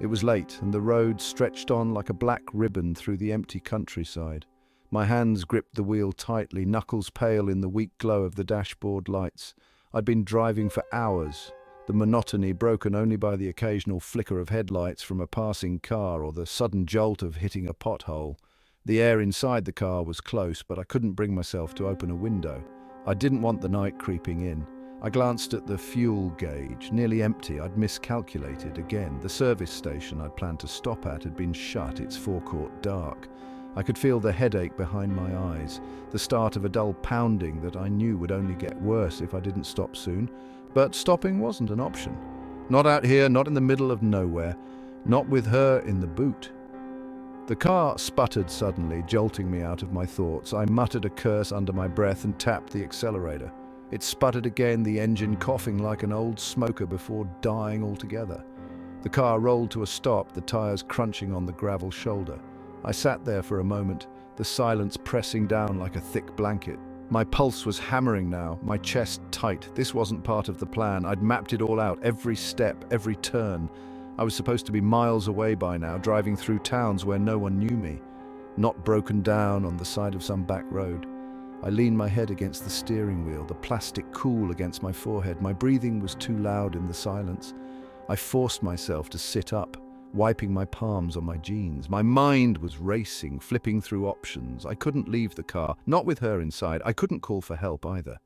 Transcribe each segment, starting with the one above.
It was late, and the road stretched on like a black ribbon through the empty countryside. My hands gripped the wheel tightly, knuckles pale in the weak glow of the dashboard lights. I'd been driving for hours, the monotony broken only by the occasional flicker of headlights from a passing car or the sudden jolt of hitting a pothole. The air inside the car was close, but I couldn't bring myself to open a window. I didn't want the night creeping in. I glanced at the fuel gauge, nearly empty. I'd miscalculated again. The service station I'd planned to stop at had been shut, its forecourt dark. I could feel the headache behind my eyes, the start of a dull pounding that I knew would only get worse if I didn't stop soon. But stopping wasn't an option. Not out here, not in the middle of nowhere, not with her in the boot. The car sputtered suddenly, jolting me out of my thoughts. I muttered a curse under my breath and tapped the accelerator. It sputtered again, the engine coughing like an old smoker before dying altogether. The car rolled to a stop, the tires crunching on the gravel shoulder. I sat there for a moment, the silence pressing down like a thick blanket. My pulse was hammering now, my chest tight. This wasn't part of the plan. I'd mapped it all out, every step, every turn. I was supposed to be miles away by now, driving through towns where no one knew me, not broken down on the side of some back road. I leaned my head against the steering wheel, the plastic cool against my forehead. My breathing was too loud in the silence. I forced myself to sit up, wiping my palms on my jeans. My mind was racing, flipping through options. I couldn't leave the car, not with her inside. I couldn't call for help either.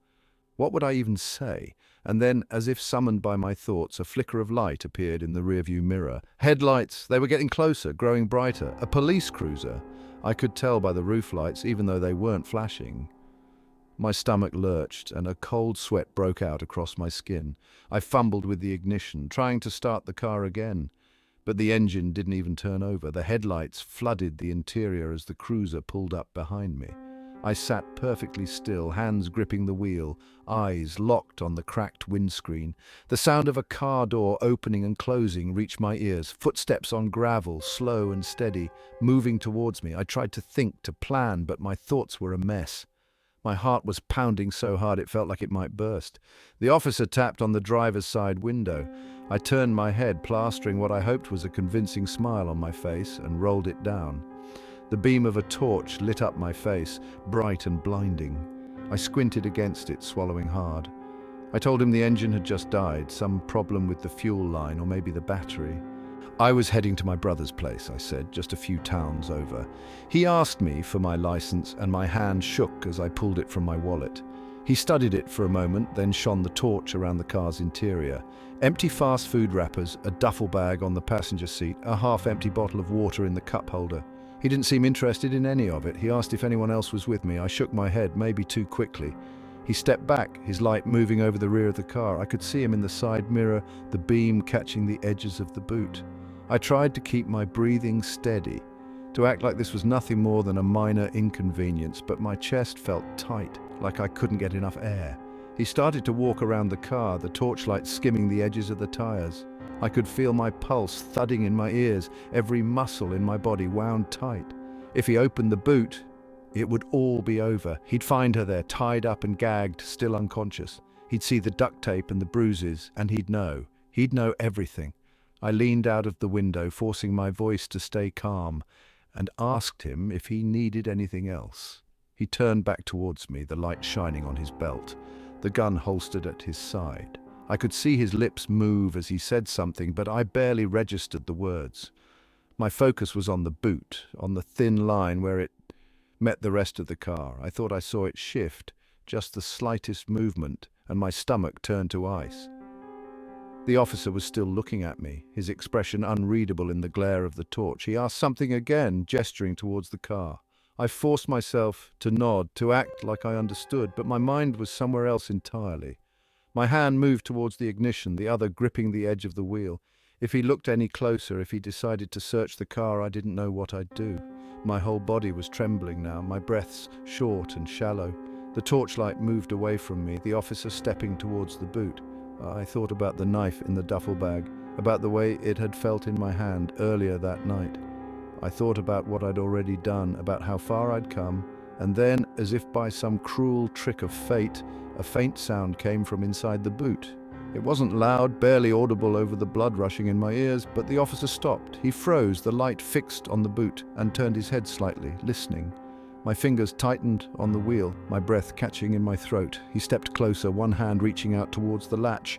What would I even say? And then, as if summoned by my thoughts, a flicker of light appeared in the rearview mirror. Headlights, they were getting closer, growing brighter. A police cruiser. I could tell by the roof lights, even though they weren't flashing. My stomach lurched, and a cold sweat broke out across my skin. I fumbled with the ignition, trying to start the car again. But the engine didn't even turn over. The headlights flooded the interior as the cruiser pulled up behind me. I sat perfectly still, hands gripping the wheel, eyes locked on the cracked windscreen. The sound of a car door opening and closing reached my ears. Footsteps on gravel, slow and steady, moving towards me. I tried to think, to plan, but my thoughts were a mess. My heart was pounding so hard it felt like it might burst. The officer tapped on the driver's side window. I turned my head, plastering what I hoped was a convincing smile on my face, and rolled it down. The beam of a torch lit up my face, bright and blinding. I squinted against it, swallowing hard. I told him the engine had just died, some problem with the fuel line or maybe the battery. I was heading to my brother's place, I said, just a few towns over. He asked me for my license, and my hand shook as I pulled it from my wallet. He studied it for a moment, then shone the torch around the car's interior. Empty fast food wrappers, a duffel bag on the passenger seat, a half-empty bottle of water in the cup holder. He didn't seem interested in any of it. He asked if anyone else was with me. I shook my head, maybe too quickly. He stepped back, his light moving over the rear of the car. I could see him in the side mirror, the beam catching the edges of the boot. I tried to keep my breathing steady, to act like this was nothing more than a minor inconvenience, but my chest felt tight, like I couldn't get enough air. He started to walk around the car, the torchlight skimming the edges of the tires. I could feel my pulse thudding in my ears, every muscle in my body wound tight. If he opened the boot, it would all be over. He'd find her there, tied up and gagged, still unconscious. He'd see the duct tape and the bruises, and he'd know. He'd know everything. I leaned out of the window, forcing my voice to stay calm, and asked him if he needed anything else. He turned back towards me, the light shining on his belt, the gun holstered at his side. I could see his lips move as he said something, but I barely registered the words. My focus was on the boot, on the thin line where it met the rest of the car. I thought I saw it shift, just the slightest movement, and my stomach turned to ice. The officer was still looking at me, his expression unreadable in the glare of the torch. He asked something again, gesturing towards the car. I forced myself to nod, to act like I understood, but my mind was somewhere else entirely. My hand moved towards the ignition, the other gripping the edge of the wheel. If he looked any closer, if he decided to search the car, I didn't know what I'd do. My whole body was trembling now, my breaths short and shallow. The torchlight moved away from me, the officer stepping towards the boot. I thought about the knife in the duffel bag, about the way it had felt in my hand earlier that night. I thought about what I'd already done, about how far I'd come, and then, as if by some cruel trick of fate, a faint sound came from inside the boot. It wasn't loud, barely audible over the blood rushing in my ears, but the officer stopped. He froze, the light fixed on the boot, and turned his head slightly, listening. My fingers tightened on the wheel, my breath catching in my throat. He stepped closer, one hand reaching out towards the latch.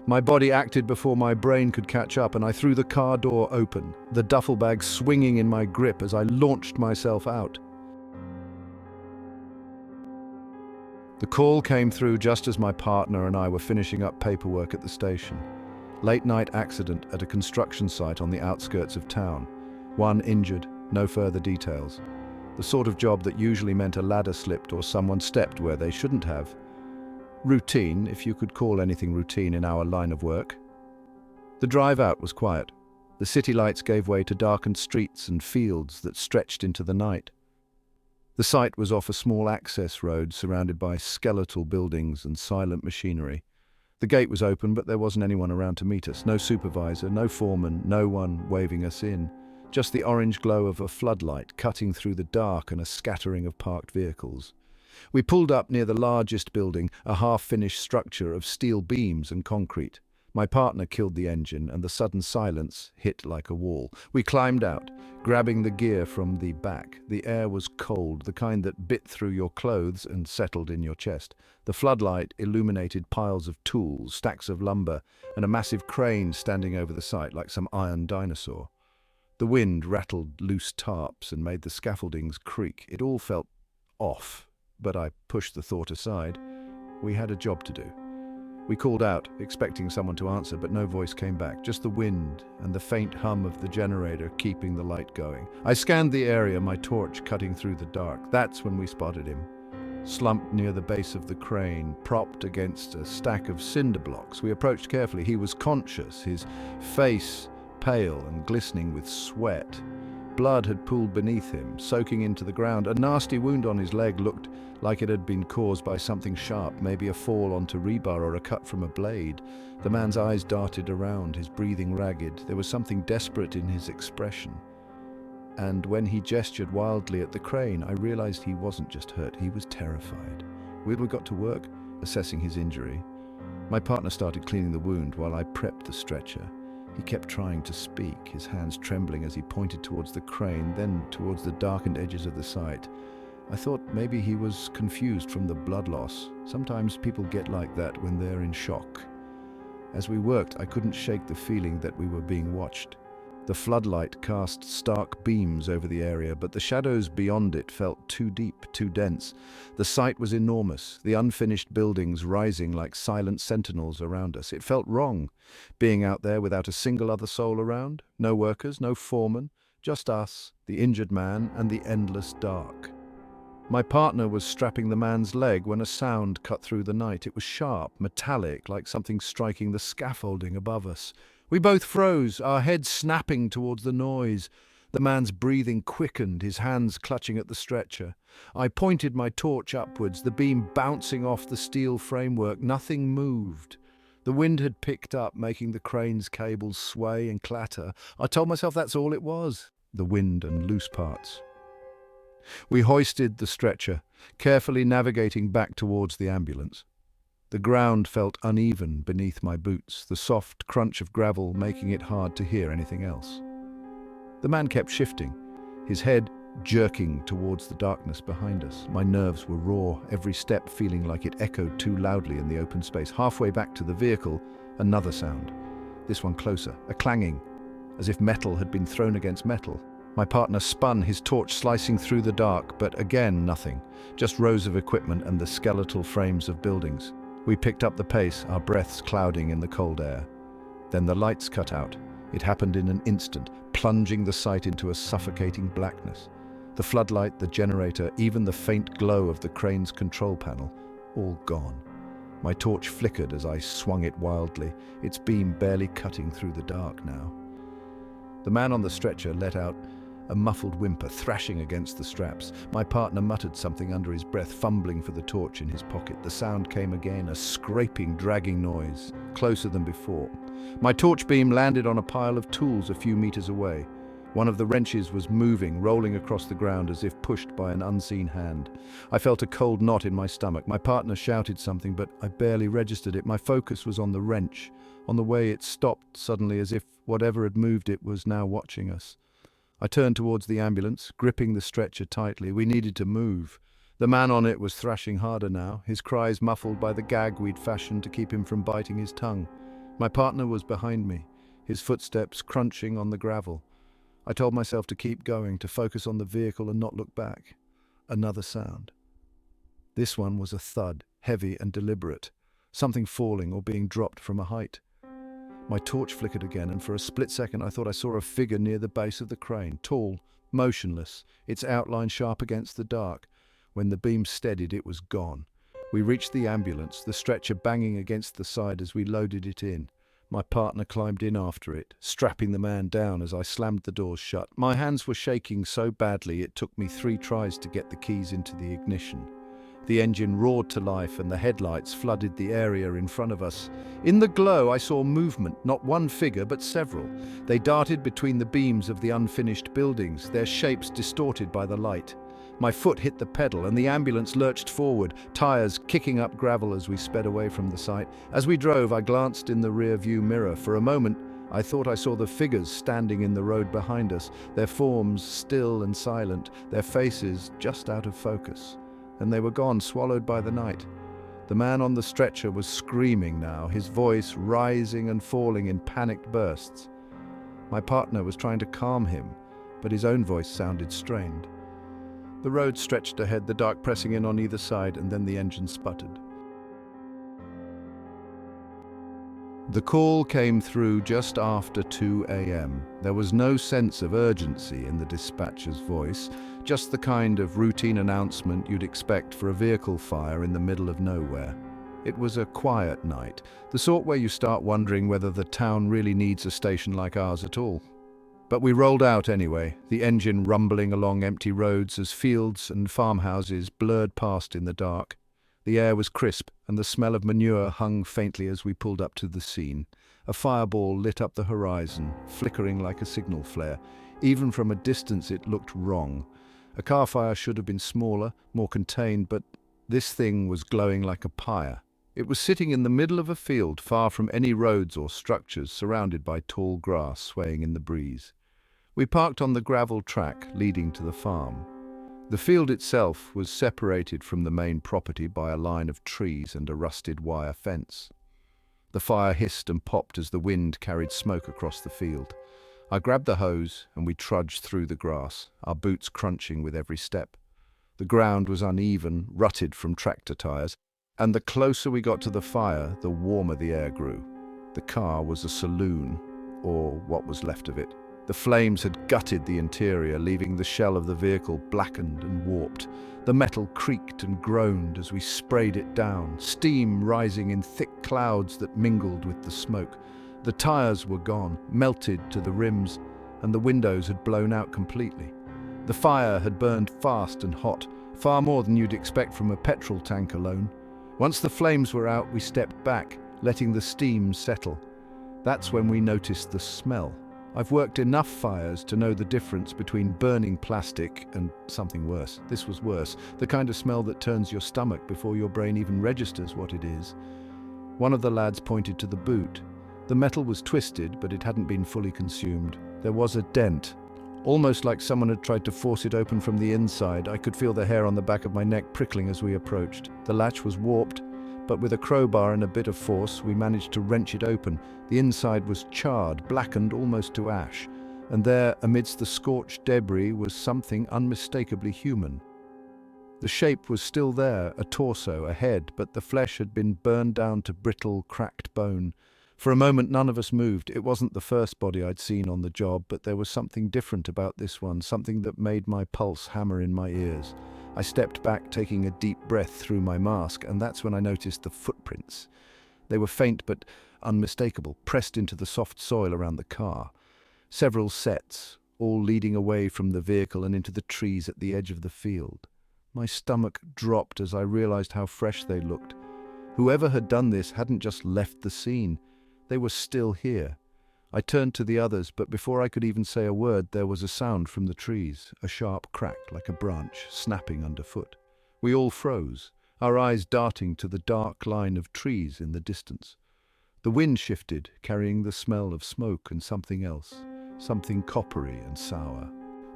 My body acted before my brain could catch up, and I threw the car door open, the duffel bag swinging in my grip as I launched myself out. The call came through just as my partner and I were finishing up paperwork at the station. Late-night accident at a construction site on the outskirts of town. One injured, no further details. The sort of job that usually meant a ladder slipped or someone stepped where they shouldn't have. Routine, if you could call anything routine in our line of work. The drive out was quiet. The city lights gave way to darkened streets and fields that stretched into the night. The site was off a small access road surrounded by skeletal buildings and silent machinery. The gate was open, but there wasn't anyone around to meet us. No supervisor, no foreman, no one waving us in. Just the orange glow of a floodlight cutting through the dark and a scattering of parked vehicles. We pulled up near the largest building, a half-finished structure of steel beams and concrete. My partner killed the engine, and the sudden silence hit like a wall. We climbed out, grabbing the gear from the back. The air was cold, the kind that bit through your clothes and settled in your chest. The floodlight illuminated piles of tools, stacks of lumber, and a massive crane standing over the site like some iron dinosaur. The wind rattled loose tarps and made the scaffoldings creak. It all felt off, but I pushed the thought aside. We had a job to do. We called out, expecting someone to answer, but no voice came back, just the wind and the faint hum of the generator keeping the light going. I scanned the area, my torch cutting through the dark. That's when we spotted him. Slumped near the base of the crane, propped against a stack of cinder blocks. We approached carefully. He was conscious, his face pale and glistening with sweat. Blood had pooled beneath him, soaking into the ground. A nasty wound on his leg looked like it had been caused by something sharp, maybe a fall onto rebar or a cut from a blade. The man's eyes darted around, his breathing ragged. There was something desperate in his expression. And when he gestured wildly at the crane, I realized he wasn't just hurt, he was terrified. We got to work, assessing his injury. My partner started cleaning the wound while I prepped the stretcher. He kept trying to speak, his hands trembling as he pointed towards the crane, then towards the darkened edges of the site. I thought maybe he was confused from the blood loss. Sometimes people get like that when they're in shock. As we worked, I couldn't shake the feeling that we were being watched. The floodlight cast stark beams over the area, but the shadows beyond it felt too deep, too dense. The site was enormous, the unfinished buildings rising like silent sentinels around us. It felt wrong, being out there without a single other soul around. No workers, no foreman, just us, the injured man, and the endless dark. My partner was strapping the man's leg when a sound cut through the night. It was sharp, metallic, like something striking the scaffolding above us. We both froze, our heads snapping towards the noise. The man's breathing quickened, his hands clutching at the stretcher. I pointed my torch upwards, the beam bouncing off the steel framework. Nothing moved. The wind had picked up, making the crane's cables sway and clatter. I told myself that's all it was, the wind and loose parts. We hoisted the stretcher, carefully navigating back towards the ambulance. The ground felt uneven beneath my boots, the soft crunch of gravel making it hard to hear anything else. The man kept shifting, his head jerking towards the darkness behind us. My nerves were raw, every step feeling like it echoed too loudly in the open space. Halfway back to the vehicle, another sound. This one closer, a clanging, as if metal had been thrown against metal. My partner spun, his torch slicing through the dark, but again nothing, just rows of equipment and the skeletal frames of buildings. We picked up the pace, our breaths clouding in the cold air. Then the lights cut out. It happened in an instant, plunging the site into a suffocating blackness. The floodlight, the generator, even the faint glow of the crane's control panel, all gone. My torch flickered as I swung it wildly, its beam barely cutting through the dark now. The man on the stretcher let out a muffled whimper, thrashing against the straps. My partner muttered something under his breath, fumbling for the torch in his pocket. The sound came again, a scraping, dragging noise, closer than before. My torch beam landed on a pile of tools a few meters away. One of the wrenches was moving, rolling across the ground as if pushed by an unseen hand. I felt a cold knot in my stomach. My partner shouted something, but I barely registered it. My focus was on the wrench, on the way it stopped suddenly, as if whatever had moved it was now watching us. I turned towards the ambulance, gripping the stretcher tightly. We needed to move. The man on it was thrashing harder now, his cries muffled by the gag we'd fashioned to keep him from biting his tongue. My partner was behind me, his footsteps crunching on the gravel. I told myself to keep going, to focus on the vehicle and not look back. Another sound. This one was a thud, heavy and deliberate, something falling or being dropped from a height. My torch flickered again, and for a split second I thought I saw a figure near the base of the crane, tall, motionless, its outline sharp against the dark. When the beam steadied, it was gone. We reached the ambulance, the stretcher banging against the side as we loaded it in. My partner climbed in after it, strapping the man down as I slammed the doors shut. My hands were shaking so badly it took me 3 tries to get the keys into the ignition. The engine roared to life and the headlights flooded the area in front of us. In the glow, I saw movement, not one figure but several. They darted between the beams of the unfinished buildings, their shapes distorted by the light. My foot hit the pedal and the ambulance lurched forward, tires kicking up gravel as we sped away from the site. As we drove, I glanced in the rear-view mirror. For a moment, I thought I saw the figures standing in the road behind us, their forms still and silent, their faces just out of focus. And they were gone, swallowed by the night. The man on the stretcher was screaming now, his voice rising and falling in panicked bursts. My partner was trying to calm him, but his own voice sounded strained. The road stretched ahead, the dark pressing in on either side, and then the engine sputtered. The call came through just after 2 a.m. There was no sense of urgency in the dispatcher's voice, just the kind of routine announcement you'd expect for a vehicle fire in the middle of nowhere. It was a quiet night, the sort where you start wondering whether the town really needs a station like ours at all. But we rolled out anyway, the engine rumbling along empty roads as fields and farmhouses blurred past in the dark. The air was crisp, and the smell of manure hung faintly as we pulled up to the scene. A fireball lit up the horizon, flickering like a signal flare. Even from a distance it looked wrong. A car fire should have been smaller, more contained, but this thing was glowing like a pyre. It was sitting in the middle of a field, far from any roads or structures, surrounded by tall grass swaying in the breeze. We parked on the gravel track leading to the farm. The field itself was separated from the main property by a line of trees and a rusted wire fence. The fire hissed and popped as the wind carried smoke across the field. I grabbed the hose and we trudged through the grass, our boots crunching with every step. The ground was uneven, rutted from tractor tires, and the closer we got to the fire, the warmer the air grew. The car was a saloon, or what was left of it. The flames had gutted the interior, leaving the shell of the vehicle blackened and warped. The metal creaked and groaned as we sprayed it down, steam rising in thick clouds that mingled with the smoke. The tires were gone, melted to the rims, and the windows had blown out completely. The fire had burned fast and hot, far more than you'd expect from a petrol tank alone. Once the flames were out, we stepped back, letting the steam settle. That's when we noticed the smell. I've worked enough fires to know the difference between burning plastic and something worse. This was worse, the kind of smell that turns your stomach before your brain even registers what it is. One of the lads pointed to the boot. The metal was twisted, but it hadn't been fully consumed. There was a dent, almost like someone had tried to force it open from the inside. I could feel the hair on the back of my neck prickling as we approached. The latch was warped, but with a crowbar and a bit of force, we managed to wrench it open. The inside was charred, blackened almost to ash, and there, amidst the scorched debris, was something unmistakably human. The shape was still there, a torso, a head, but the flesh had been burned down to brittle, cracked bone. For a moment, none of us moved. It wasn't the first body I'd seen on the job, but there was something different about this one, something that made my pulse hammer in my ears. I stepped back, taking a deep breath through my mask, and that's when I noticed the footprints. They were faint but unmistakable, pressed into the soft soil around the car. Several sets, all leading away from the vehicle and into the trees at the edge of the field. My stomach dropped as I realized how fresh they looked. Whoever had done this hadn't just left the scene. They were still here. I turned to the others, but before I could even say a word, there was a sound from the trees, a sharp crack like a branch snapping underfoot. We all froze, our eyes darting to the dark line of trees in the distance. The wind shifted, carrying the smell of smoke and something else, something coppery and sour.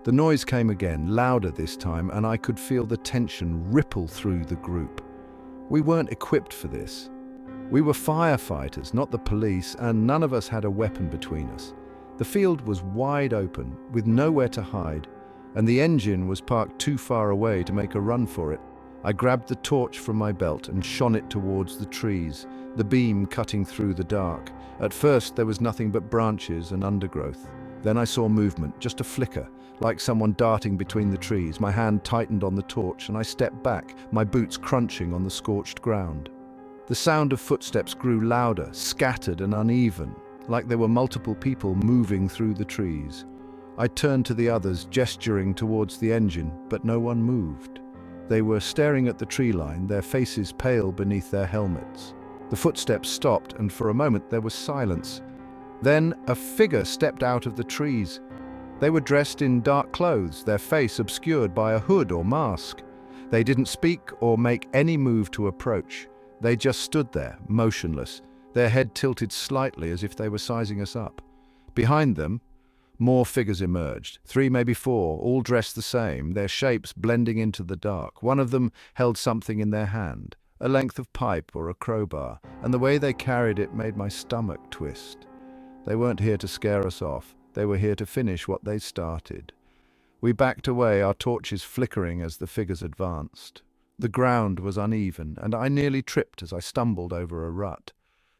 The noise came again, louder this time, and I could feel the tension ripple through the group. We weren't equipped for this. We were firefighters, not the police, and none of us had a weapon between us. The field was wide open, with nowhere to hide, and the engine was parked too far away to make a run for it. I grabbed the torch from my belt and shone it towards the trees, the beam cutting through the dark. At first there was nothing but branches and undergrowth. Then I saw movement, just a flicker, like someone darting between the trees. My hand tightened on the torch and I stepped back, my boots crunching on the scorched ground. The sound of footsteps grew louder, scattered and uneven, like there were multiple people moving through the trees. I turned to the others, gesturing towards the engine, but no one moved. They were staring at the tree line, their faces pale beneath their helmets. The footsteps stopped, and for a moment there was silence. Then a figure stepped out of the trees. They were dressed in dark clothes, their face obscured by a hood or mask. They didn't speak or make any move to approach. They just stood there, motionless, their head tilted slightly as if they were sizing us up. Behind them, more figures emerged, 3, maybe 4, all dressed the same, their shapes blending into the dark. One of them held something in their hand, a length of pipe or a crowbar, and the way they carried it made my stomach twist. They weren't here to scare us off, they were here to finish what they'd started. We backed away, our torches flickering as the figures advanced. The ground was uneven, and I nearly tripped as I stumbled over a rut.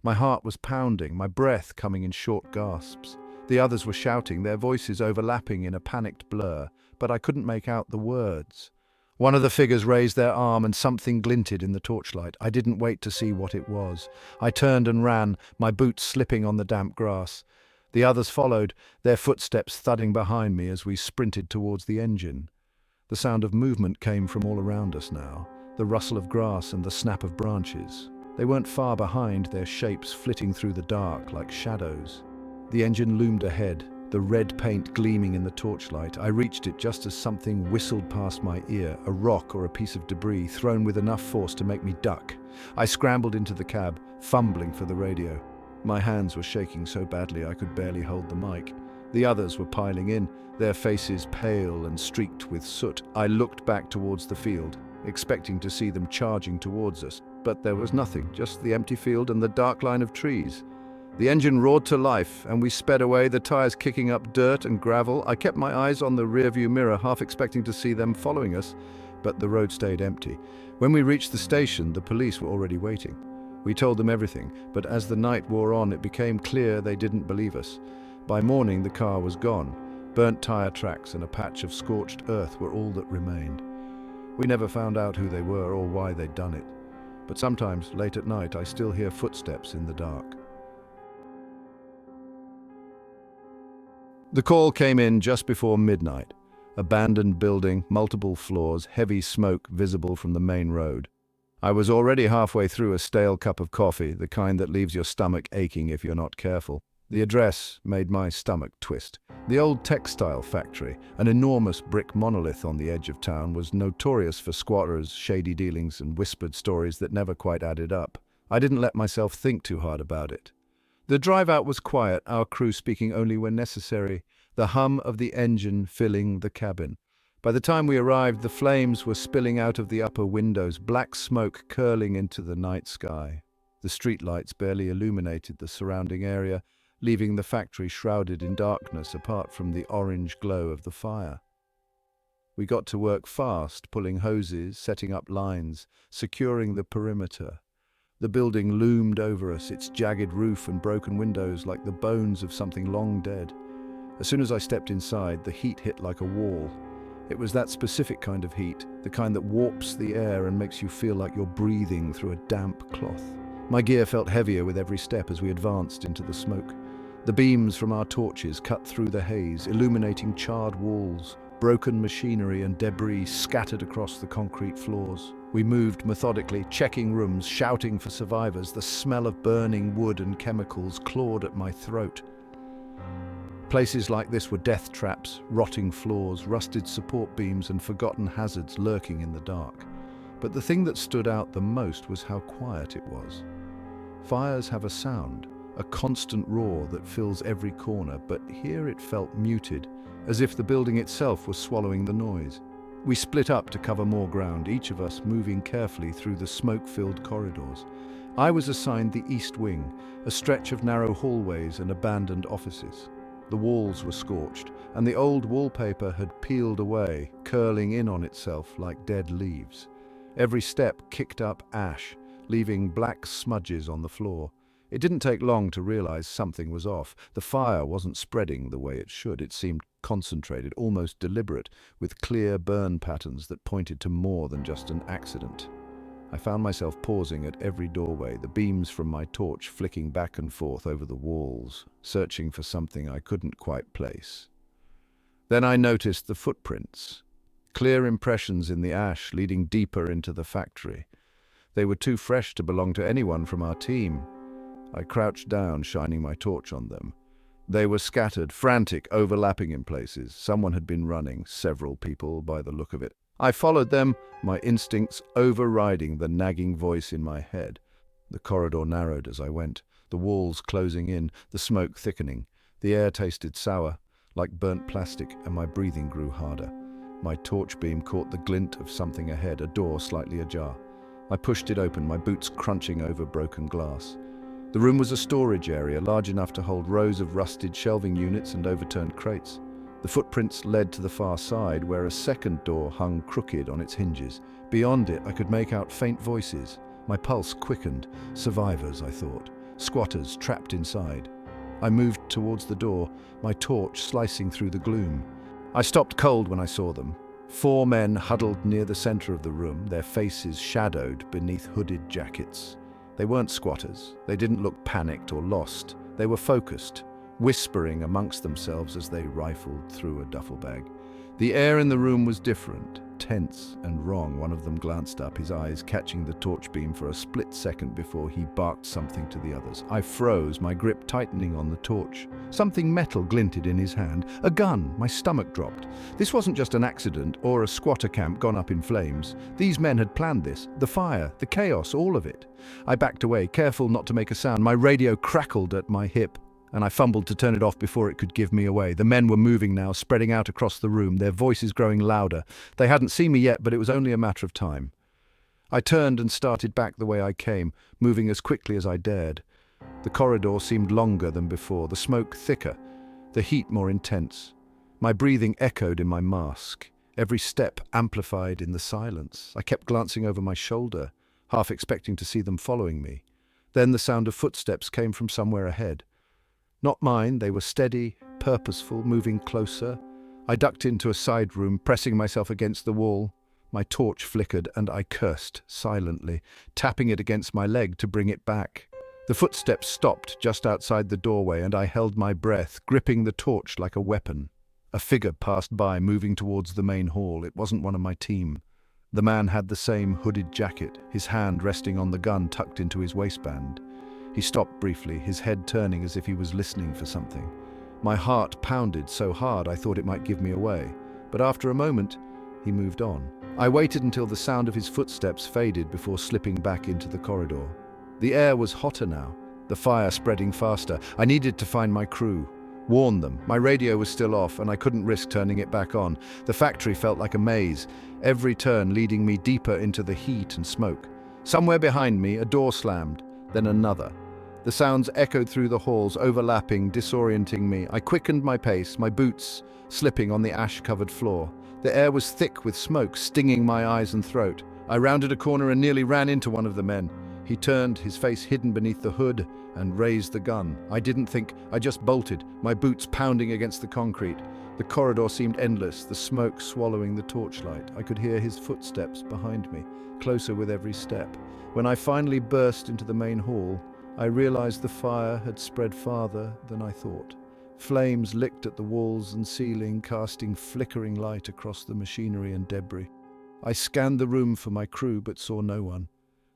My heart was pounding, my breath coming in short gasps. The others were shouting, their voices overlapping in a panicked blur, but I couldn't make out the words. One of the figures raised their arm and something glinted in the torchlight. I didn't wait to see what it was. I turned and ran, my boots slipping on the damp grass. The others followed, their footsteps thudding behind me as we sprinted towards the engine. The sound of movement came from all around us now, the rustle of grass and the snap of branches. They weren't far behind, their shapes flitting through the dark like shadows. The engine loomed ahead, the red paint gleaming in the torchlight. I reached it just as something whistled past my ear, a rock or a piece of debris thrown with enough force to make me duck. I scrambled into the cab, fumbling for the radio. My hands were shaking so badly I could barely hold the mic. The others were piling in, their faces pale and streaked with soot. I looked back towards the field, expecting to see them charging towards us, but there was nothing, just the empty field and the dark line of trees. The engine roared to life, and we sped away, the tires kicking up dirt and gravel. I kept my eyes on the rearview mirror, half expecting to see them following us, but the road stayed empty. When we reached the station, the police were already waiting. We told them everything, but as the night wore on, it became clear they didn't believe us. By morning, the car was gone. Burnt tire tracks and a patch of scorched earth were all that remained. We never found out who they were or why they'd done it. But sometimes, late at night, I still hear footsteps in the dark. The call came in just before midnight. Abandoned building, multiple floors, heavy smoke visible from the main road. I was already halfway through a stale cup of coffee, the kind that leaves your stomach aching if you're not careful. The address made my stomach twist. The old textile factory, an enormous brick monolith on the edge of town, was notorious for squatters, shady dealings, and whispered stories that never quite added up. I didn't let myself think too hard about it. The drive out was quiet, our crew speaking only when necessary, the hum of the engine filling the cabin. By the time we arrived, the flames were spilling out of the upper windows, black smoke curling into the night sky. The streetlights barely illuminated the surrounding area, leaving the factory shrouded in darkness apart from the orange glow of the fire. We got to work fast, pulling hoses, setting up lines, securing the perimeter. The building loomed over us, its jagged roof and broken windows like the bones of something long dead. As soon as I stepped inside, the heat hit like a wall. It was that specific kind of heat, the kind that warps the air and makes you feel like you're breathing through a damp cloth. My gear felt heavier with every step as we advanced into the smoke. The beams from our torches cut through the haze, illuminating charred walls, broken machinery and debris scattered across the concrete floors. We moved methodically, checking rooms, shouting for survivors. The smell of burning wood and chemicals clawed at my throat. Places like this were death traps, rotting floors, rusted support beams, and forgotten hazards lurking in the dark. But the thing that stood out the most was how quiet it was. Fires have a sound, a constant roar that fills every corner, but here it felt muted, as if the building itself was swallowing the noise. We split up to cover more ground, each of us moving carefully through the smoke-filled corridors. I was assigned the East Wing, a stretch of narrow hallways and abandoned offices. The walls were scorched, and the old wallpaper had peeled away, curling in on itself like dead leaves. Every step kicked up ash, leaving black smudges on the floor. It didn't take long to realize something was off. The fire wasn't spreading the way it should. It seemed concentrated, almost deliberate, with clear burn patterns that pointed to more than just an accident. I found myself pausing at every doorway, the beams from my torch flicking back and forth over the walls, searching for something I couldn't quite place. Then I noticed the footprints, clear impressions in the ash leading deeper into the factory. They were too fresh to belong to anyone from our team. I crouched down, shining my torch on them. They were scattered, frantic, overlapping in places. Someone had been running, several people by the look of it. I followed them, my instincts overriding the nagging voice in my head. The corridor narrowed as I went, the walls closing in, the smoke thickening. The air tasted sour, like burnt plastic, and my breathing grew harder. My torch beam caught the glint of something ahead, a door slightly ajar. I pushed it open, my boots crunching over broken glass. The room was a storage area, large enough to hold rows of rusted shelving units and overturned crates. The footprints led to the far side, where a second door hung crooked on its hinges. Beyond it, I could make out faint voices. My pulse quickened. Survivors, I thought. Squatters trapped inside. I moved towards the door, my torch slicing through the gloom. I stopped cold when I saw them. 4 men huddled near the center of the room, their faces shadowed beneath hooded jackets. They weren't squatters. They didn't look panicked or lost. They were focused, whispering amongst themselves as they rifled through a duffel bag. The air in the room was different, tense and wrong. One of them glanced up, his eyes catching the torch beam for a split second before he barked something to the others. I froze, my grip tightening on the torch. Something metal glinted in his hand. A gun. My stomach dropped. This wasn't just an accident or a squatter camp gone up in flames. These men had planned this. The fire, the chaos, all of it. I backed away, careful not to make a sound. My radio crackled at my hip, and I fumbled to turn it off before it could give me away. The men were moving now, spreading out across the room, their voices growing louder. They hadn't seen me yet, but it was only a matter of time. I turned and started back the way I came, moving as quickly as I dared. The corridor seemed longer than before, the smoke thicker, the heat more intense. My breathing echoed in my mask, every step amplified in the silence. I kept glancing over my shoulder, half expecting to see them following me. Then the sound of footsteps came from somewhere ahead. Not mine, they were steady, purposeful, moving closer. I ducked into a side room, pressing myself against the wall. My torch flickered, and I cursed silently, tapping it against my leg to bring it back. The footsteps stopped just outside the doorway, and I held my breath, gripping the torch like a weapon. A figure passed by, moving towards the main hall. It wasn't one of my team. The man had the same hooded jacket, his hand resting on the gun tucked into his waistband. He stopped briefly, his head turning as if he was listening for something. My heart pounded so hard I thought it might give me away. But after a moment, he moved on. I waited until the sound of his footsteps faded before slipping back into the corridor. The air was hotter now, the fire spreading faster. I needed to find my crew, warn them. My radio was still off, and I couldn't risk turning it back on. The factory felt like a maze, every turn leading me deeper into the heat and smoke. Somewhere behind me, a door slammed, then another. The sounds echoed through the halls, overlapping, disorienting me. I quickened my pace, my boots slipping on the ash-covered floor. The air was thick with smoke, stinging my eyes and throat. I rounded a corner and nearly ran into one of the men. He turned, his face hidden beneath the hood, and raised the gun. I didn't think, I just bolted, my boots pounding against the concrete. The corridor seemed endless, the smoke swallowing the torchlight. I could hear his footsteps behind me, closer with every step. When I finally burst into the main hall, I realized the fire had spread farther than I thought. Flames licked at the walls and ceiling, casting flickering light across the machinery and debris. I scanned the room for my crew, but saw no one.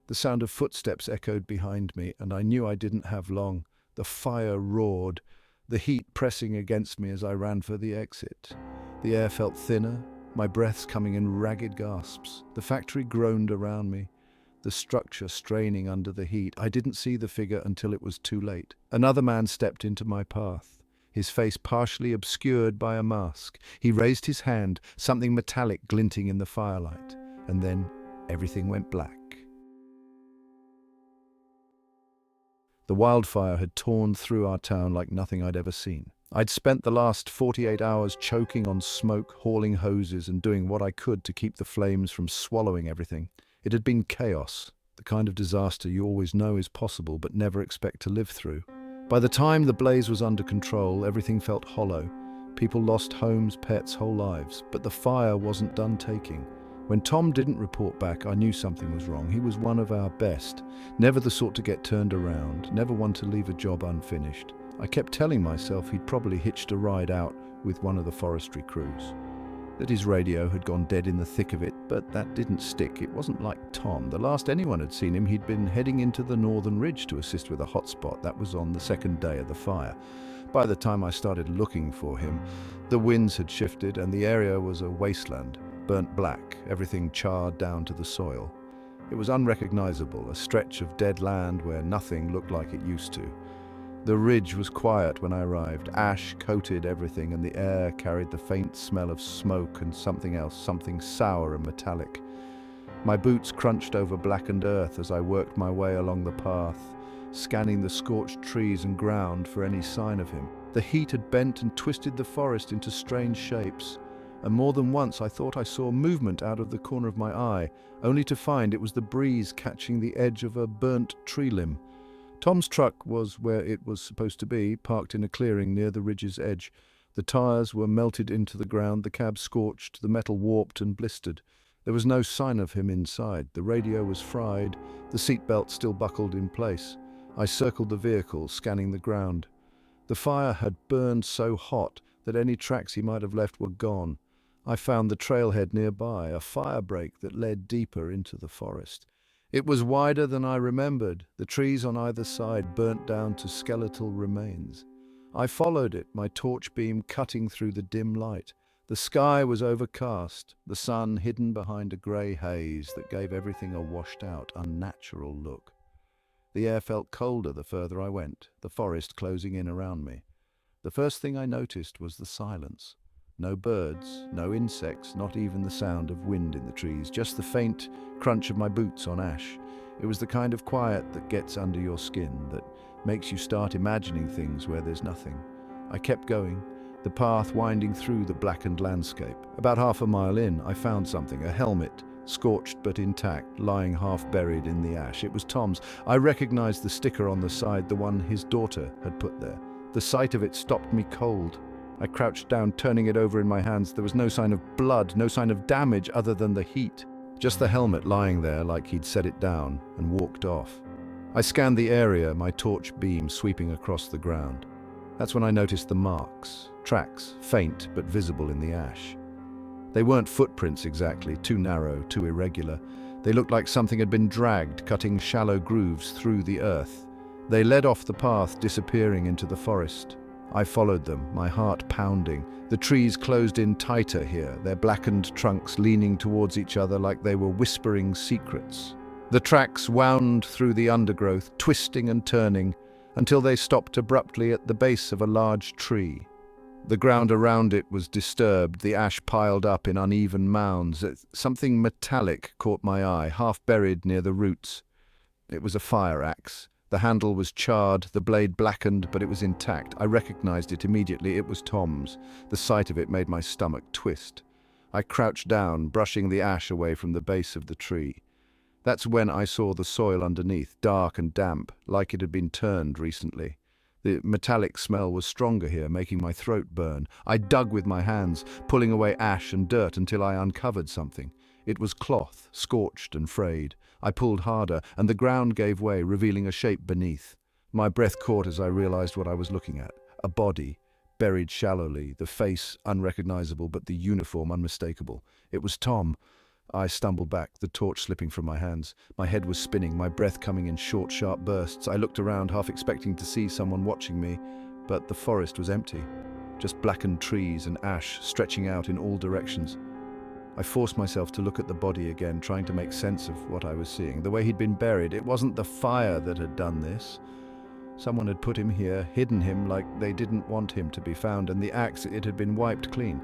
The sound of footsteps echoed behind me, and I knew I didn't have long. The fire roared, the heat pressing against me as I ran for the exit. The air felt thinner, my breaths coming in ragged gasps. The factory groaned around me, the structure straining under the heat. I didn't see the figure until it was too late. Another man stepped into my path, his face partially obscured by a mask. He raised his hand, something metallic glinting in the firelight, and then everything went black. The wildfire had torn through our town like nothing I'd ever seen. I'd spent the last 48 hours choking on smoke, hauling hoses, and doing what I could to keep the flames from swallowing everything. It had been chaos, the kind of disaster you always know is possible but never expect to live through. By the time the blaze was under control, everything felt hollow. People lost homes, pets, whole lives, but the fire wasn't done taking. When Tom didn't report back, I knew something was wrong. He was one of our best, never the sort to get turned around, never one to leave a job unfinished. I kept telling myself he'd probably hitched a ride out with one of the forestry crews, that his radio had gone dead in the thick of it, but that didn't stick. It wasn't like Tom. The last anyone had seen him, he'd been heading into the northern ridge to assist with a hotspot. That was on the second day of the fire. By the time I started looking for him, the winds had shifted and the area was a wasteland. Burnt black, everything charred down to the soil. It was unrecognizable, a stretch of dead land where nothing looked like it used to. The ridge was quiet when I arrived. Ash coated everything and the air carried the faint smell of smoke and something else, something sour and metallic. My boots crunched over blackened earth as I worked my way along the path, scanning the scorched trees and ground for any sign of him. The heat had bent and twisted the forest into strange shapes, and more than once I thought I saw movement out of the corner of my eye, only to find it was the breeze catching the edge of a burnt tree limb. Tom's truck was where it was supposed to be, parked in a clearing near the ridge's edge. The tires were melted into the ground, the cab scorched, the metal warped and blistered. There was no sign of him inside. The radio was fried, the seatbelt still buckled in place. I circled the vehicle, scanning the ground. The fire had burned so hot that any tracks he might have left were gone. I found the trailhead nearby, a fire break that led deeper into the forest. It was wider than I remembered, the trees on either side burnt down to skeletal remains. I followed it, my torch beam cutting through the dim light. The sky was overcast, the sun hidden behind a grey haze that gave everything a washed-out, unnatural look. The air felt colder the further I went, the forest closing in around me. The first thing I noticed was the silence. No birds, no insects, not even the sound of wind in the trees, just the faint crunch of my boots on ash. It was the kind of quiet that gets under your skin, that makes you start imagining things where there's nothing. I kept going, the path winding through the blackened landscape. About half a mile in, I found something, a helmet, scorched but intact, lying half buried in the ash. It was Tom's. I recognized the sticker on the side, the one his daughter had put there. The sight of it stopped me cold. I crouched down, turning it over in my hands. There was no sign of blood, no sign of damage other than the heat. Just the helmet lying there like he'd set it down and walked off. I scanned the area, my torch beam sweeping across the ground. That's when I noticed the marks, tracks, faint but visible in the ash. They weren't footprints exactly, too narrow, too irregular. They looked like something had been dragged, cutting shallow grooves through the earth. They led off the path, disappearing into the forest. I followed them, my heart pounding. The trees closed in tighter here, their blackened trunks leaning towards each other like they were whispering secrets. The tracks wound through the undergrowth, twisting and turning, until they stopped abruptly at the base of a large tree. The ground around it was disturbed, the ash piled up in uneven mounds. Something metallic caught my eye, half buried near the roots. It was a fire axe. The handle was charred, the blade blackened, but it was intact. I recognized it immediately. It was Tom's. The sight of it made my stomach twist. I crouched down, brushing the ash away from the base of the tree. That's when I saw the soil underneath, dark and damp, like it had been turned recently. The metallic smell was stronger here, making my throat burn. I dug with my hands, pulling away ash and dirt until I uncovered something. It was cloth, scorched and frayed. I pulled harder, and the ground gave way, revealing a shape beneath. My breath caught as I realized what I was looking at. A body, buried shallowly, the face unrecognizable, but the uniform unmistakable. It was Tom. I stumbled back, the torch slipping from my hands. My head was spinning, my breath coming in short, sharp bursts. I looked around, half expecting to see someone watching me, but the forest was empty. Just blackened trees and ash stretching out in all directions. I forced myself to look at the body again, trying to make sense of what I was seeing. The way he'd been buried, it wasn't the fire that had done this. Someone had put him here, hidden him like they didn't want him to be found, and the axe, it had been wiped clean.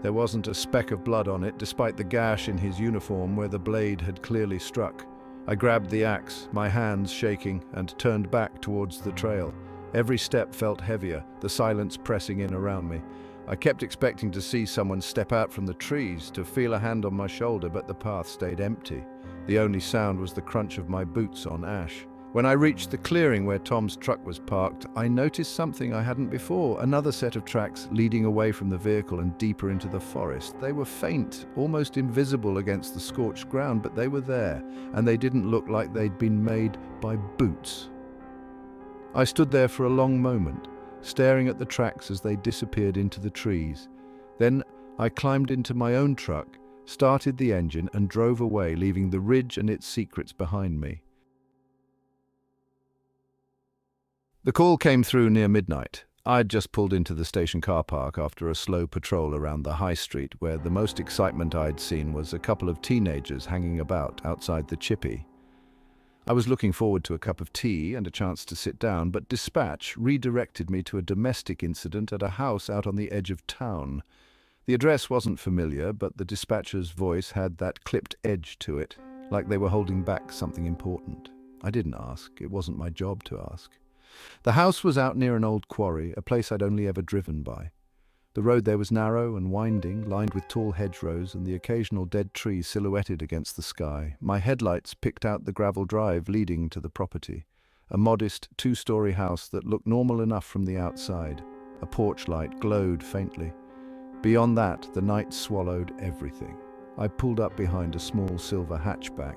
There wasn't a speck of blood on it, despite the gash in his uniform where the blade had clearly struck. I grabbed the axe, my hands shaking, and turned back towards the trail. Every step felt heavier, the silence pressing in around me. I kept expecting to see someone step out from the trees, to feel a hand on my shoulder, but the path stayed empty. The only sound was the crunch of my boots on ash. When I reached the clearing where Tom's truck was parked, I noticed something I hadn't before, another set of tracks leading away from the vehicle and deeper into the forest. They were faint, almost invisible against the scorched ground, but they were there, and they didn't look like they'd been made by boots. I stood there for a long moment, staring at the tracks as they disappeared into the trees. Then I climbed into my own truck, started the engine, and drove away, leaving the ridge and its secrets behind me. The call came through near midnight. I'd just pulled into the station car park after a slow patrol around the high street, where the most excitement I'd seen was a couple of teenagers hanging about outside the chippy. I was looking forward to a cup of tea and a chance to sit down, but dispatch redirected me to a domestic incident at a house out on the edge of town. The address wasn't familiar, but the dispatcher's voice had that clipped edge to it, like they were holding back something important. I didn't ask. It wasn't my job to ask. The house was out near an old quarry, a place I'd only ever driven by. The road there was narrow and winding, lined with tall hedgerows and the occasional dead tree silhouetted against the sky. My headlights picked out the gravel drive leading to the property, a modest two-story house that looked normal enough from the outside. A porch light glowed faintly. Beyond that, the night swallowed everything. I pulled up behind a small silver hatchback,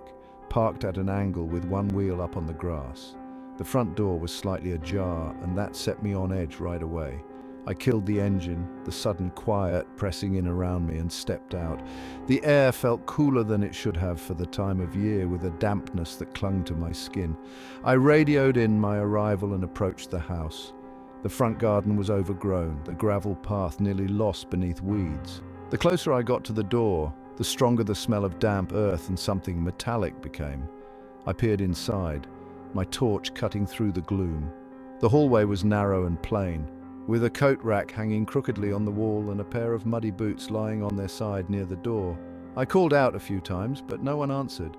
parked at an angle with one wheel up on the grass. The front door was slightly ajar, and that set me on edge right away. I killed the engine, the sudden quiet pressing in around me, and stepped out. The air felt cooler than it should have for the time of year, with a dampness that clung to my skin. I radioed in my arrival and approached the house. The front garden was overgrown, the gravel path nearly lost beneath weeds. The closer I got to the door, the stronger the smell of damp earth and something metallic became. I peered inside, my torch cutting through the gloom. The hallway was narrow and plain, with a coat rack hanging crookedly on the wall and a pair of muddy boots lying on their side near the door. I called out a few times, but no one answered.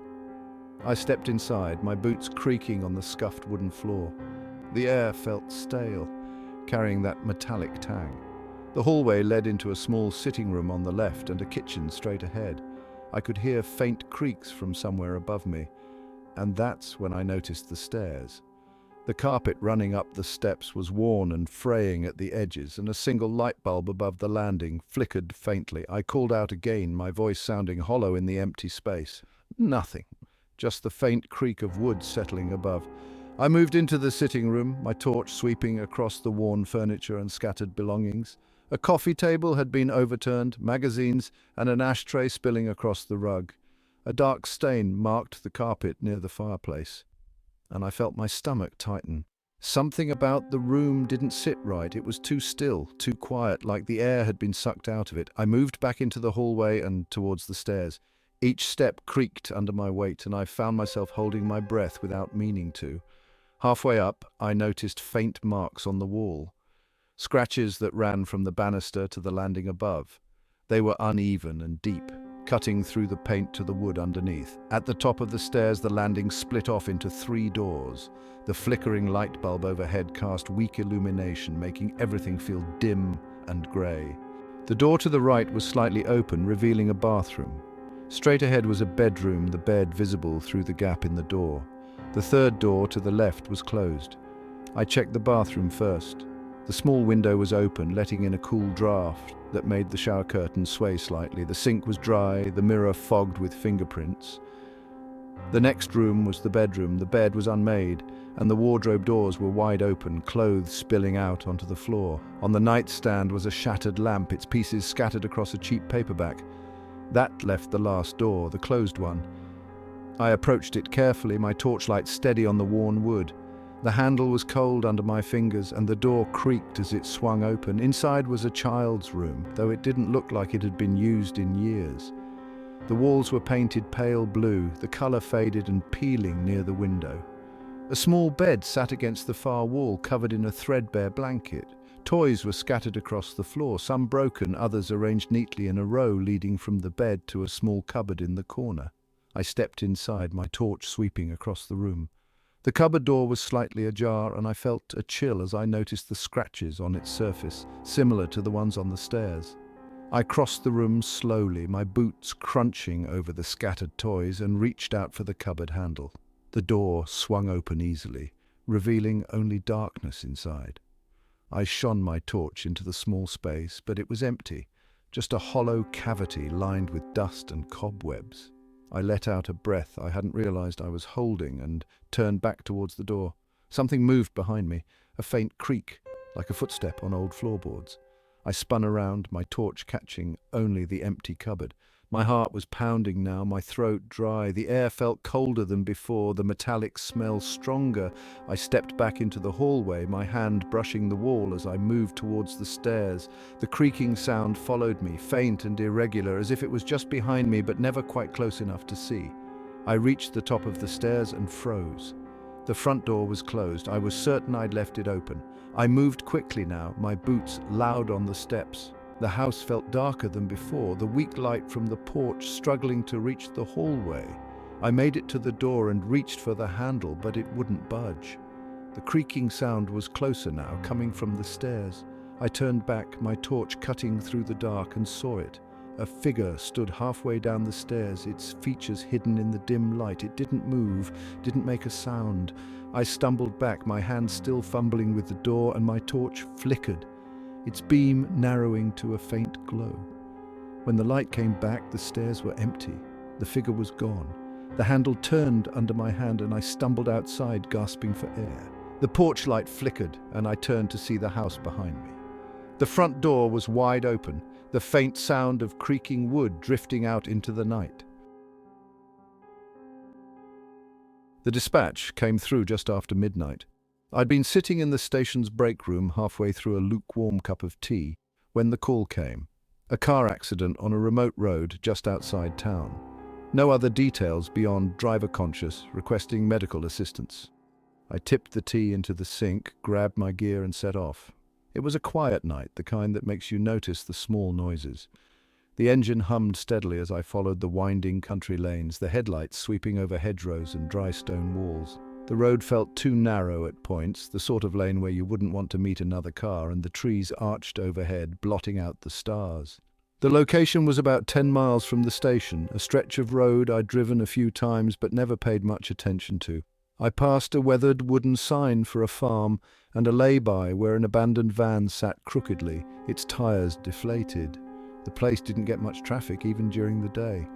I stepped inside, my boots creaking on the scuffed wooden floor. The air felt stale, carrying that metallic tang. The hallway led into a small sitting room on the left and a kitchen straight ahead. I could hear faint creaks from somewhere above me, and that's when I noticed the stairs. The carpet running up the steps was worn and fraying at the edges, and a single light bulb above the landing flickered faintly. I called out again, my voice sounding hollow in the empty space. Nothing, just the faint creak of wood settling above. I moved into the sitting room, my torch sweeping across the worn furniture and scattered belongings. A coffee table had been overturned, magazines, and an ashtray spilling across the rug. A dark stain marked the carpet near the fireplace, and I felt my stomach tighten. Something about the room didn't sit right. It was too still, too quiet, like the air had been sucked out of it. I moved back into the hallway and towards the stairs. Each step creaked under my weight, and I found myself holding my breath without meaning to. Halfway up, I noticed faint marks on the wall, scratches that ran from the banister to the landing above. They were uneven and deep, cutting through the paint to the wood underneath. At the top of the stairs, the landing split off into 3 doors. The flickering light bulb overhead cast weak illumination, making everything feel dim and grey. The door to the right was slightly open, revealing a bathroom. Straight ahead was a bedroom, the bed visible through the gap in the door. The 3rd door to the left was closed. I checked the bathroom first. The small window was open, letting in a cool draft that made the shower curtain sway slightly. The sink was dry, the mirror fogged with fingerprints. The next room was the bedroom. The bed was unmade, and the wardrobe doors were wide open, clothes spilling out onto the floor. On the nightstand was a shattered lamp, its pieces scattered across a cheap paperback. That left the last door, the closed one. I approached it carefully, my torchlight steady on the worn wood. The handle was cold under my fingers and the door creaked as it swung open. Inside was a child's room, though it didn't look like it had been used in years. The walls were painted pale blue, the color faded and peeling near the window. A small bed sat against the far wall, covered in a threadbare blanket. Toys were scattered across the floor, some broken, others arranged neatly in a row leading from the bed to a small cupboard in the corner. I stepped inside, my torch sweeping across the room. The cupboard door was slightly ajar, and I felt a chill as I noticed the scratches on its surface, similar to the ones on the stairs. I crossed the room slowly, my boots crunching over the scattered toys, and reached out for the cupboard handle. The door swung open easily, revealing only darkness inside. I shone my torch into the small space, but it was empty, just a hollow cavity lined with dust and cobwebs. I let out a breath I hadn't realized I was holding and turned back towards the door. Something moved behind me, a faint creak, like a footstep on old floorboards. I spun around, my torch catching only the empty cupboard. My heart was pounding now, my throat dry. The air felt colder than before, the metallic smell stronger. I stepped back into the hallway, my hand brushing the wall as I moved towards the stairs. The creaking sound followed me, faint and irregular, as if it was just behind me but never quite close enough to see. I reached the top of the stairs and froze. The front door was closed. I was certain I'd left it open. I moved quickly now, my boots loud on the steps. The house felt darker than before, the weak light from the porch struggling to reach the hallway. I made it to the door and reached for the handle, but it wouldn't budge. The creaking sound was closer now, coming from the stairs. I turned back, my torch cutting through the dark, and saw it. A figure stood halfway down the stairs, its features hidden in the dim light. It didn't move, didn't make a sound. I stumbled back, my hand still fumbling with the door, and my torch flickered, its beam narrowing to a faint glow. When the light came back, the stairs were empty. The figure was gone. The handle turned under my hand, and I stumbled outside, gasping for air. The porch light flickered, and I turned to see the house behind me. The front door was wide open, the faint sound of creaking wood drifting out into the night. The dispatch came through just after midnight. I'd been sitting in the station's break room halfway through a lukewarm cup of tea when the call came. A car accident on a remote road just outside town. No other details beyond driver conscious, requesting medical assistance. I tipped the tea into the sink, grabbed my gear and set off. It was a quiet night, the kind that makes you notice the small noises. The engine hummed steadily as I followed the winding country lanes, the headlights sweeping over hedgerows and dry stone walls. The road felt too narrow at points, the sort of lane where you wouldn't want to meet another car, and the trees arched overhead, blotting out the stars. The location was about 10 miles from the station, a stretch of road I'd driven a few times but never paid much attention to. I passed a weathered wooden sign for a farm and a lay-by where an abandoned van sat crookedly, its tires deflated. The place didn't get much traffic even during the day.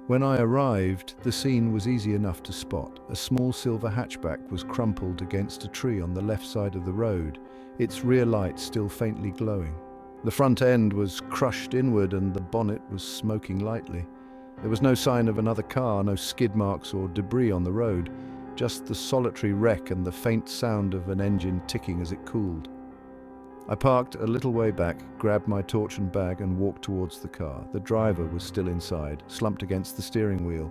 When I arrived, the scene was easy enough to spot. A small silver hatchback was crumpled against a tree on the left side of the road, its rear light still faintly glowing. The front end was crushed inward and the bonnet was smoking lightly. There was no sign of another car, no skid marks or debris on the road, just the solitary wreck and the faint sound of an engine ticking as it cooled. I parked a little way back, grabbed my torch and bag and walked towards the car. The driver was still inside, slumped against the steering wheel.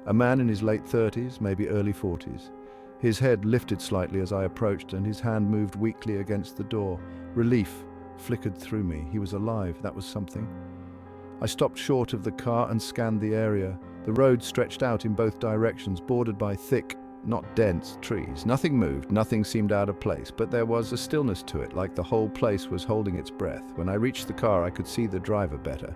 A man in his late 30s, maybe early 40s. His head lifted slightly as I approached and his hand moved weakly against the door. Relief flickered through me. He was alive, that was something. I stopped short of the car and scanned the area. The road stretched out in both directions, bordered by thick, not dense, trees. Nothing moved, nothing seemed out of place, but there was a stillness to it, like the whole place was holding its breath. When I reached the car, I could see the driver better.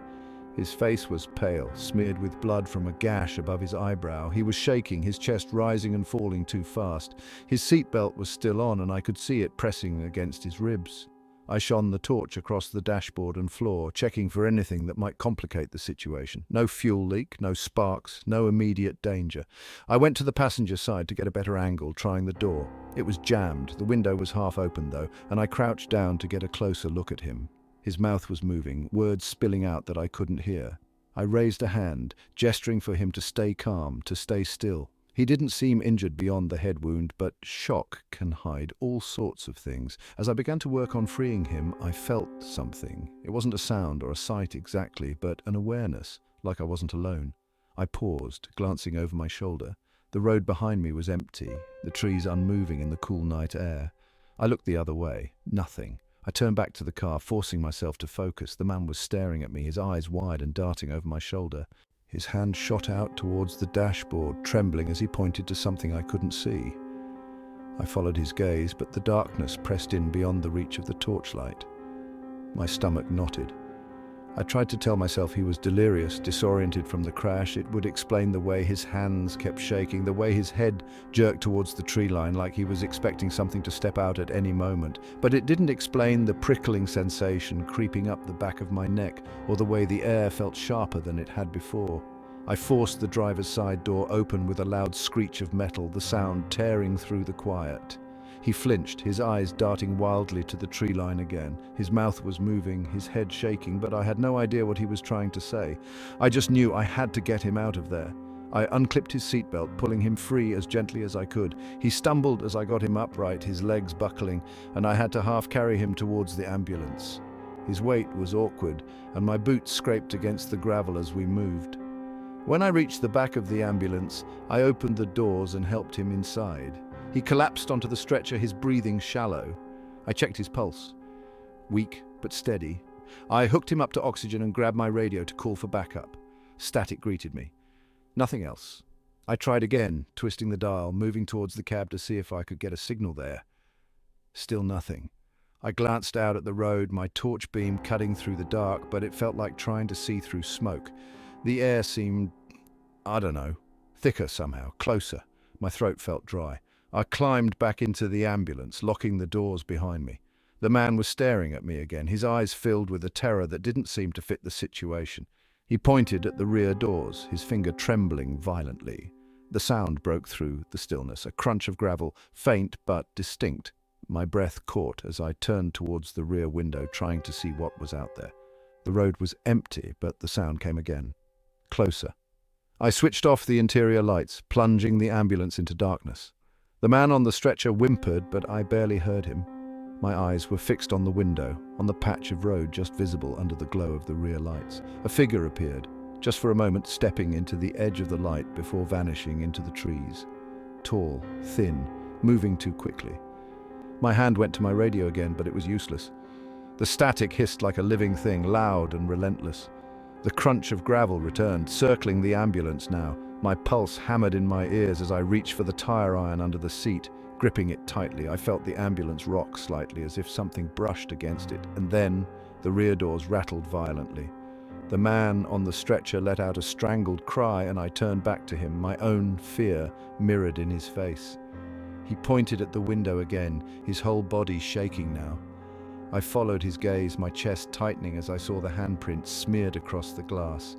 His face was pale, smeared with blood from a gash above his eyebrow. He was shaking, his chest rising and falling too fast. His seatbelt was still on, and I could see it pressing against his ribs. I shone the torch across the dashboard and floor, checking for anything that might complicate the situation. No fuel leak, no sparks, no immediate danger. I went to the passenger side to get a better angle, trying the door. It was jammed, the window was half open though, and I crouched down to get a closer look at him. His mouth was moving, words spilling out that I couldn't hear. I raised a hand, gesturing for him to stay calm, to stay still. He didn't seem injured beyond the head wound, but shock can hide all sorts of things. As I began to work on freeing him, I felt something. It wasn't a sound or a sight exactly, but an awareness, like I wasn't alone. I paused, glancing over my shoulder. The road behind me was empty, the trees unmoving in the cool night air. I looked the other way. Nothing. I turned back to the car, forcing myself to focus. The man was staring at me, his eyes wide and darting over my shoulder. His hand shot out towards the dashboard, trembling as he pointed to something I couldn't see. I followed his gaze, but the darkness pressed in beyond the reach of the torchlight. My stomach knotted. I tried to tell myself he was delirious, disoriented from the crash. It would explain the way his hands kept shaking, the way his head jerked towards the tree line like he was expecting something to step out at any moment. But it didn't explain the prickling sensation creeping up the back of my neck, or the way the air felt sharper than it had before. I forced the driver's side door open with a loud screech of metal, the sound tearing through the quiet. He flinched, his eyes darting wildly to the tree line again. His mouth was moving, his head shaking, but I had no idea what he was trying to say. I just knew I had to get him out of there. I unclipped his seatbelt, pulling him free as gently as I could. He stumbled as I got him upright, his legs buckling, and I had to half carry him towards the ambulance. His weight was awkward, and my boots scraped against the gravel as we moved. When I reached the back of the ambulance, I opened the doors and helped him inside. He collapsed onto the stretcher, his breathing shallow. I checked his pulse. Weak, but steady. I hooked him up to oxygen and grabbed my radio to call for backup. Static greeted me. Nothing else. I tried again, twisting the dial, moving towards the cab to see if I could get a signal there. Still nothing. I glanced out at the road, my torch beam cutting through the dark, but it felt like trying to see through smoke. The air seemed, thicker somehow, closer. My throat felt dry. I climbed back into the ambulance, locking the doors behind me. The man was staring at me again, his eyes filled with a terror that didn't seem to fit the situation. He pointed at the rear doors, his finger trembling violently. The sound broke through the stillness, a crunch of gravel, faint but distinct. My breath caught as I turned towards the rear window, trying to see what was out there. The road was empty, but the sound came again. Closer. I switched off the interior lights, plunging the ambulance into darkness. The man on the stretcher whimpered, but I barely heard him. My eyes were fixed on the window, on the patch of road just visible under the glow of the rear lights. A figure appeared, just for a moment stepping into the edge of the light before vanishing into the trees. Tall, thin, moving too quickly. My hand went to my radio again, but it was useless. The static hissed like a living thing, loud and relentless. The crunch of gravel returned, circling the ambulance now. My pulse hammered in my ears as I reached for the tire iron under the seat. Gripping it tightly, I felt the ambulance rock slightly as if something brushed against it, and then the rear doors rattled violently. The man on the stretcher let out a strangled cry, and I turned back to him, my own fear mirrored in his face. He pointed at the window again, his whole body shaking now. I followed his gaze, my chest tightening as I saw the handprint smeared across the glass.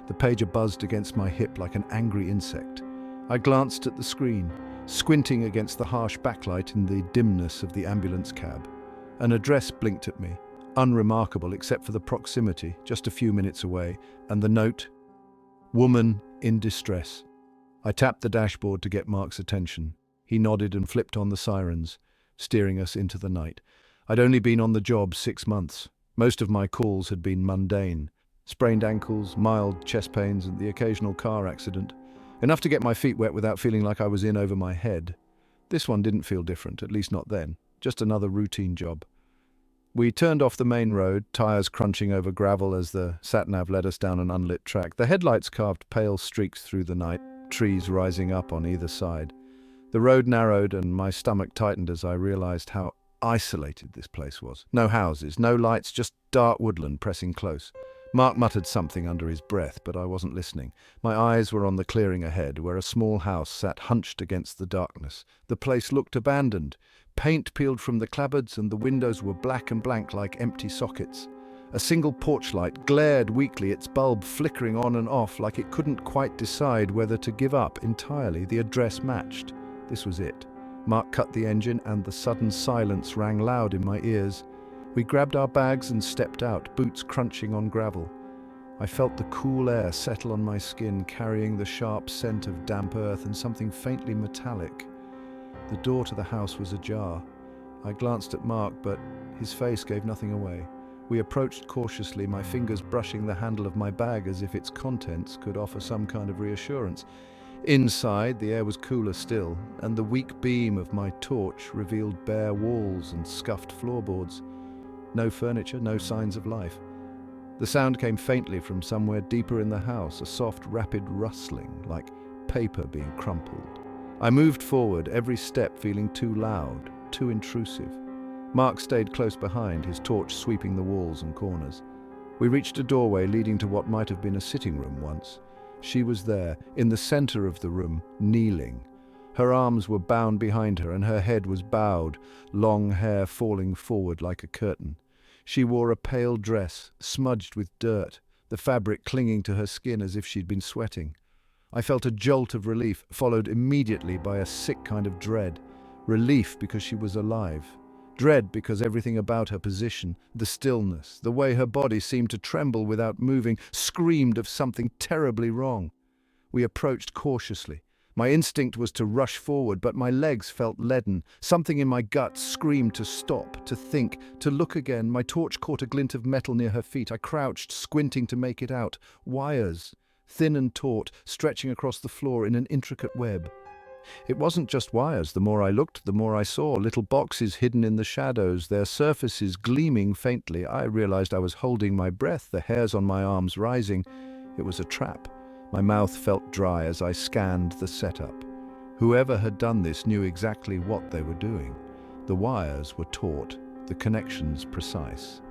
The pager buzzed against my hip like an angry insect. I glanced at the screen, squinting against the harsh backlight in the dimness of the ambulance cab. An address blinked at me, unremarkable except for the proximity, just a few minutes away, and the note, "Woman in distress." I tapped the dashboard to get Mark's attention. He nodded and flipped on the sirens, steering us into the night. I'd only been on the job 6 months. Most of my calls had been mundane. Sprained ankles, mild chest pains, and the occasional car accident. Enough to get my feet wet without feeling like I was in over my head. This one didn't feel different, at least not then. Just another routine job. We turned off the main road, tires crunching over gravel as the sat-nav led us down an unlit track. The headlights carved pale streaks through the night, trees rising up on either side. The road narrowed and my stomach tightened as I realized how isolated this place was. No houses, no lights, just dark woodland pressing close. Mark muttered something under his breath, but I wasn't listening. My eyes were on the clearing ahead, where a small house sat hunched against the darkness. The place looked abandoned. Paint peeled from the clapboards and the windows were black and blank like empty sockets. A single porch light glared weakly, its bulb flickering on and off like it couldn't quite decide whether to give up entirely. The address matched. This was it. Mark cut the engine and the sudden silence rang loud in my ears. We grabbed our bags and stepped out, boots crunching on gravel. I felt the cool air settle on my skin, carrying the sharp scent of damp earth and something faintly metallic. The door to the house was ajar. I glanced at Mark, but his face gave nothing away. We approached cautiously, my fingers brushing the handle of my bag as if its contents could offer some kind of reassurance. Inside, the air was cooler still, and the weak beam of my torch revealed bare walls and scuffed floorboards. No furniture, no signs of life. The sound came faintly from somewhere deeper in the house, a soft, rapid rustling, like paper being crumpled. I moved forward, every step feeling too loud, too intrusive. Mark stayed close behind, his torch sweeping the walls and corners. We reached a doorway leading to what might have been a sitting room once. She was there, in the center of the room, kneeling. Her arms were bound behind her and her head was bowed, long hair falling forward like a curtain. She wore a pale dress, smudged with dirt, the fabric clinging to her skin as if she'd been sweating. I felt a jolt of relief, followed immediately by a sick kind of dread. Relief because she was alive. Dread because everything about her position, the stillness, the way her body seemed to tremble without moving, screamed of something terribly wrong. We approached cautiously. My instinct was to rush forward, but my legs felt leaden. Something in my gut screamed to stop, to think, to look again. My torch caught a glint of metal near her feet. I crouched, squinting to make it out. Wires, thin and taut, stretching across the floor in an intricate web. It wasn't just wires. The more I looked, the more I saw. Little boxes hidden in the shadows, their surfaces gleaming faintly. I realized I was holding my breath, the hairs on my arms rising. It was a trap. My mouth felt dry as I scanned the setup. Whoever had done this knew exactly what they were doing. The wires were taut, the connections precise.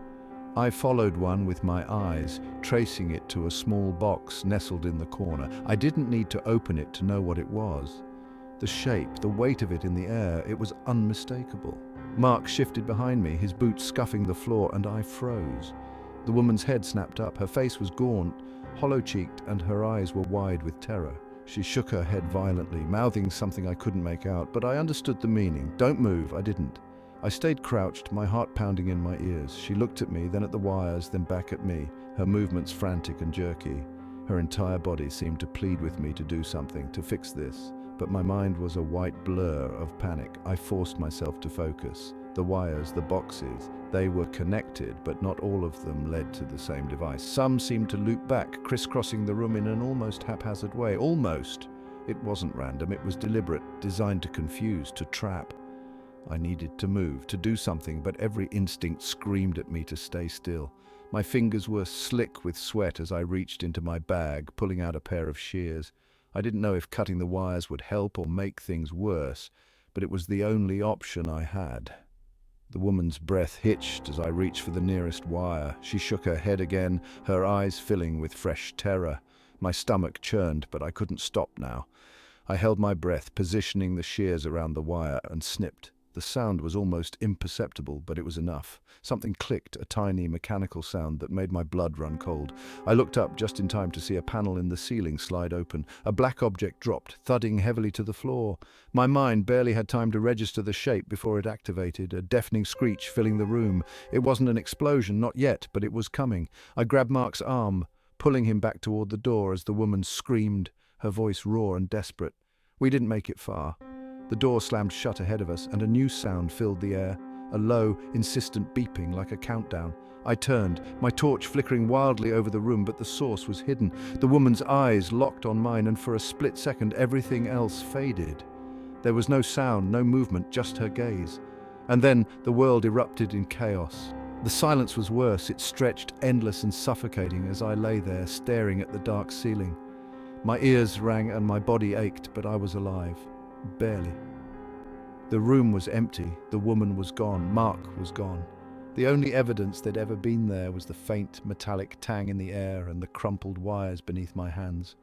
I followed one with my eyes, tracing it to a small box nestled in the corner. I didn't need to open it to know what it was. The shape, the weight of it in the air, it was unmistakable. Mark shifted behind me, his boots scuffing the floor, and I froze. The woman's head snapped up. Her face was gaunt, hollow-cheeked, and her eyes were wide with terror. She shook her head violently, mouthing something I couldn't make out, but I understood the meaning. Don't move, I didn't. I stayed crouched, my heart pounding in my ears. She looked at me, then at the wires, then back at me, her movements frantic and jerky. Her entire body seemed to plead with me to do something, to fix this. But my mind was a white blur of panic. I forced myself to focus. The wires, the boxes, they were connected, but not all of them led to the same device. Some seemed to loop back, crisscrossing the room in an almost haphazard way. Almost. It wasn't random, it was deliberate, designed to confuse, to trap. I needed to move, to do something, but every instinct screamed at me to stay still. My fingers were slick with sweat as I reached into my bag, pulling out a pair of shears. I didn't know if cutting the wires would help or make things worse, but it was the only option I had. The woman's breath hitched as I reached for the nearest wire. She shook her head again, her eyes filling with fresh terror. My stomach churned, but I couldn't stop now. I held my breath, positioning the shears around the wire, and snipped. The sound was almost imperceptible, but it was enough. Something clicked, a tiny mechanical sound that made my blood run cold. I looked up just in time to see a panel in the ceiling slide open. A black object dropped, thudding heavily to the floor. My mind barely had time to register the shape before it activated, a deafening screech filling the room. It wasn't an explosion, not yet, but it was coming. I grabbed Mark's arm, pulling him back toward the door as the woman screamed, her voice raw and desperate. We didn't make it far. The door slammed shut ahead of us, and a new sound filled the air, a low, insistent beeping like a countdown. I turned, my torch flickering wildly over the room, but the source was hidden. The woman's eyes locked on mine, and for a split second everything else faded. There was no sound, no movement, just her gaze. And then the world erupted in chaos. The silence was worse, it stretched endless and suffocating as I lay there, staring at the dark ceiling. My ears rang and my body ached, but I was alive. Barely. The room was empty, the woman was gone, Mark was gone. The only evidence there'd ever been there was the faint metallic tang in the air and the crumpled wires beneath my hands.